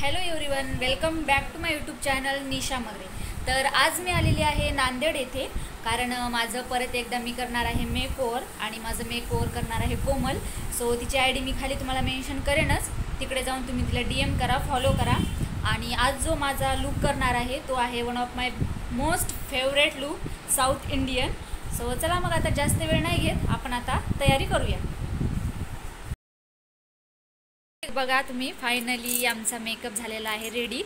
Hello everyone, welcome back to my YouTube channel Nisha Magare. तर आज मी आलेली आहे नांदेड येथे, कारण माझं परत एकदा मी करणार आहे मेकओव्हर आणि माझं मेकओव्हर करणार आहे कोमल। सो तिची आयडी मी खाली तुम्हाला मेन्शन करेनच, तिकडे जाऊन तुम्ही तिला DM करा, फॉलो करा। आणि आज जो माझा लुक करणार आहे तो आहे one of my most favourite look, south Indian. So चला मग आता जास्त वेळ नाही घेत, आपण आता तयारी करूया। बघा तुम्ही, फायनली आमचा मेकअप झालेला आहे रेडी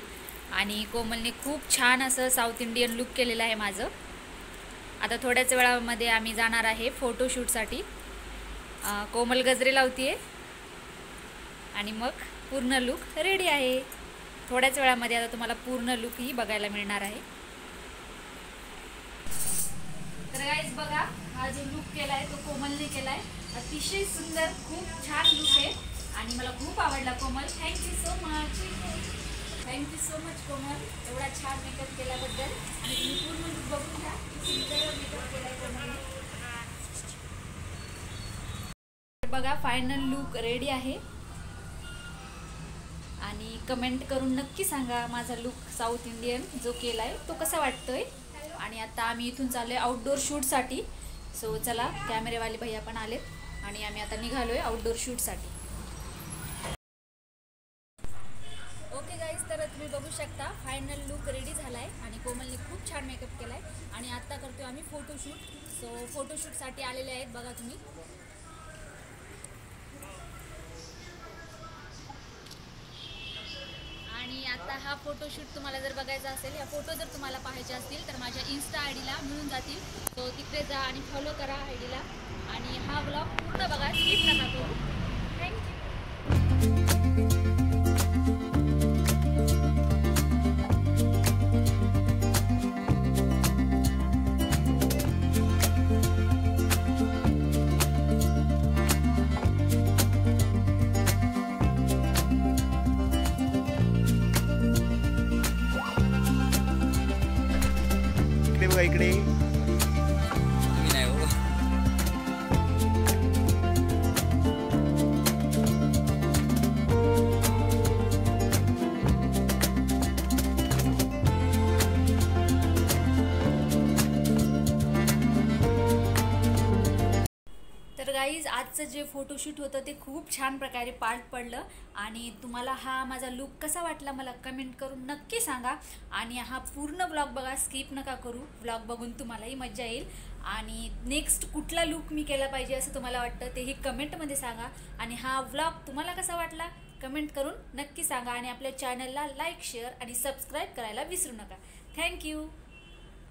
आणि कोमलने खूप छान असं साऊथ इंडियन लुक केलेलं आहे माझं। आता थोड्याच वेळामध्ये आम्ही जाणार आहे फोटोशूटसाठी। कोमल गजरे लावतीये आणि मग पूर्ण लुक रेडी आहे। थोड्याच वेळामध्ये आता तुम्हाला पूर्ण लुकही बघायला मिळणार आहे। तर गाइस बघा, हा जो लुक केला आहे तो कोमलने केला आहे। अतिशय सुंदर, खूप छान लुक आहे आणि मला खूप आवडला कोमल। थँक्यू सो मच कोमल, एवढा छान मेकअप केल्याबद्दल। आणि तुम्ही पूर्ण लुक बघून घ्या, सुंदर मेकअप केलाय कोमलने। बघा, फायनल लुक रेडी आहे आणि कमेंट करून नक्की सांगा माझा लुक साऊथ इंडियन जो केलाय तो कसा वाटतोय। आणि आता आम्ही इथून चाललोय आउटडोर शूटसाठी। सो चला, कॅमेरेवाले भैया पण आलेत आणि आम्ही आता निघालोय आउटडोर शूटसाठी। ओके गाइस, तर तुम्ही बघू शकता फायनल लुक रेडी झालाय आणि कोमलने खूप छान मेकअप केलाय आणि आता करतोय आम्ही फोटोशूट। सो फोटोशूटसाठी आलेले आहेत बघा तुम्ही। आणि आता हा फोटोशूट तुम्हाला जर बघायचा असेल, या फोटो जर तुम्हाला पाहायचे असतील तर माझ्या इन्स्टा आयडीला मिळून जातील। सो तिकडे जा आणि फॉलो करा आयडीला आणि हा व्लॉग पूर्ण बघा, स्किप नका करू। थँक्यू। इकडे तुम्ही नाही हो। तर गाईज, आजचं जे फोटोशूट होतं ते खूप छान प्रकारे पार पडलं आणि तुम्हाला हा माझा लुक कसा वाटला मला कमेंट करून नक्की सांगा। आणि हा पूर्ण व्लॉग बघा, स्किप नका करू, व्लॉग बघून तुम्हालाही मजा येईल। आणि नेक्स्ट कुठला लुक मी केला पाहिजे असं तुम्हाला वाटतं तेही कमेंटमध्ये सांगा। आणि हा व्लॉग तुम्हाला कसा वाटला कमेंट करून नक्की सांगा आणि आपल्या चॅनलला लाईक, शेअर आणि सबस्क्राईब करायला विसरू नका। थँक्यू।